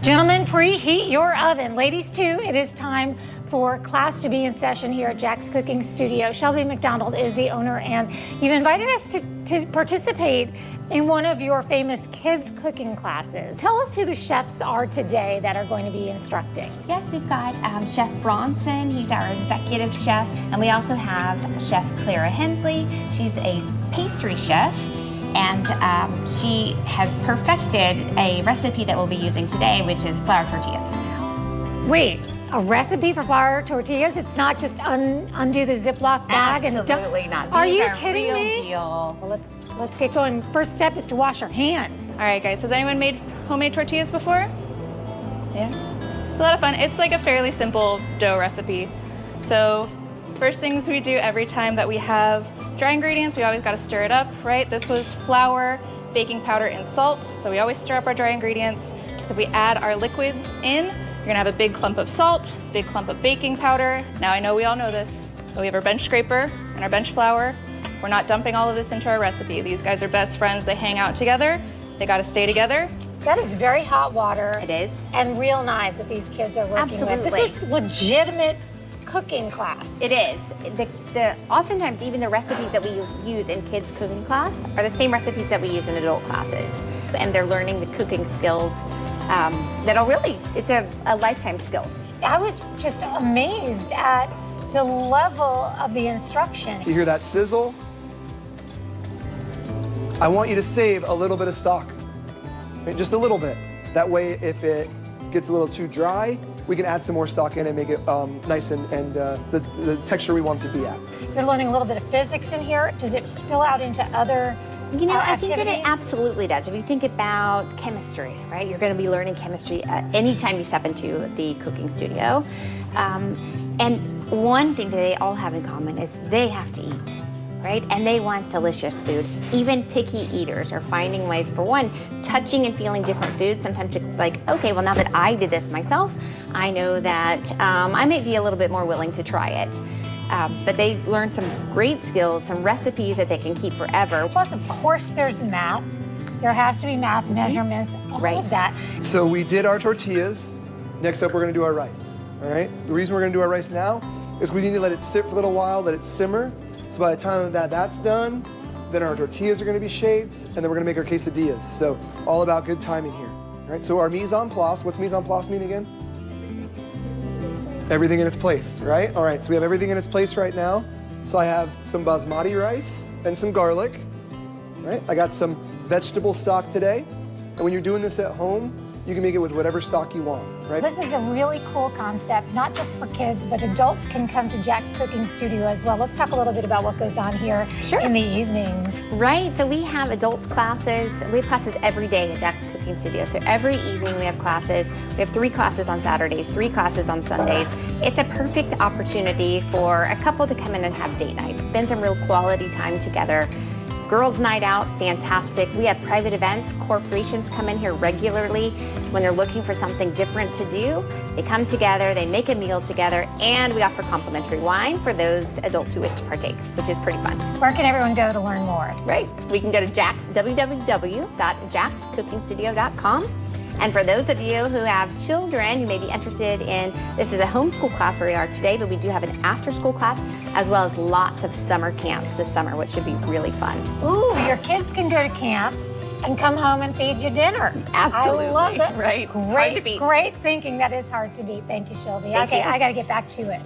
Gentlemen, preheat your oven. Ladies too, it is time for class to be in session here at JAX Cooking Studio. Shelby McDonald is the owner, and you've invited us to participate in one of your famous kids cooking classes. Tell us who the chefs are today that are going to be instructing. Yes, we've got Chef Bronson, he's our executive chef, and we also have Chef Clara Hensley. She's a pastry chef, and she has perfected a recipe that we'll be using today, which is flour tortillas. Wait, a recipe for flour tortillas? It's not just undo the Ziploc bag and dump? Absolutely not. Are These you are kidding real me? Deal. Well, let's get going. First step is to wash our hands. All right, guys, has anyone made homemade tortillas before? Yeah? It's a lot of fun. It's like a fairly simple dough recipe. So first things we do every time that we have dry ingredients, we always got to stir it up, right? This was flour, baking powder, and salt. So we always stir up our dry ingredients. So if we add our liquids in, you're gonna have a big clump of salt, big clump of baking powder. Now I know we all know this, but we have our bench scraper and our bench flour. We're not dumping all of this into our recipe. These guys are best friends. They hang out together. They got to stay together. That is very hot water. It is. And real knives that these kids are working with. Absolutely. This is legitimate cooking class. It is. Oftentimes, even the recipes that we use in kids' cooking class are the same recipes that we use in adult classes. And they're learning the cooking skills that'll really, it's a lifetime skill. I was just amazed at the level of the instruction. You hear that sizzle? I want you to save a little bit of stock, okay? Just a little bit. That way, if it gets a little too dry, we can add some more stock in and make it nice and the texture we want it to be at. You're learning a little bit of physics in here. Does it spill out into other You know, I think that it activities? absolutely does. If you think about chemistry, right? You're going to be learning chemistry anytime you step into the cooking studio. And one thing that they all have in common is they have to eat, right? And they want delicious food. Even picky eaters are finding ways, for one, touching and feeling different foods. Sometimes it's like, okay, well, now that I did this myself, I know that I may be a little bit more willing to try it. But they've learned some great skills, some recipes that they can keep forever. Plus, of course, there's math. There has to be math, measurements, all Right. of that. So we did our tortillas. Next up, we're gonna do our rice, all right? The reason we're gonna do our rice now is we need to let it sit for a little while, let it simmer. So by the time that that's done, then our tortillas are gonna be shaped, and then we're gonna make our quesadillas. So all about good timing here, all right? So our mise en place, what's mise en place mean again? Everything in its place, right? All right, so we have everything in its place right now. So I have some basmati rice and some garlic, right? I got some vegetable stock today. And when you're doing this at home, you can make it with whatever stock you want, right? This is a really cool concept, not just for kids, but adults can come to JAX Cooking Studio as well. Let's talk a little bit about what goes on here in the evenings. Right, so we have adults classes. We have classes every day at JAX Cooking Studio. So every evening we have classes. We have 3 classes on Saturdays, 3 classes on Sundays. It's a perfect opportunity for a couple to come in and have date night, spend some real quality time together. Girls' night out, fantastic. We have private events. Corporations come in here regularly when they're looking for something different to do. They come together, they make a meal together, and we offer complimentary wine for those adults who wish to partake, which is pretty fun. Where can everyone go to learn more? Right, we can go to www.jaxcookingstudio.com. And for those of you who have children, you may be interested in, this is a homeschool class where we are today, but we do have an after-school class, as well as lots of summer camps this summer, which should be really fun. Ooh, your kids can go to camp and come home and feed you dinner. Absolutely, I love it. right. Hard to Great, beat. great thinking. That is hard to beat. Thank you, Shelby. Thank Okay, you. I got to get back to it.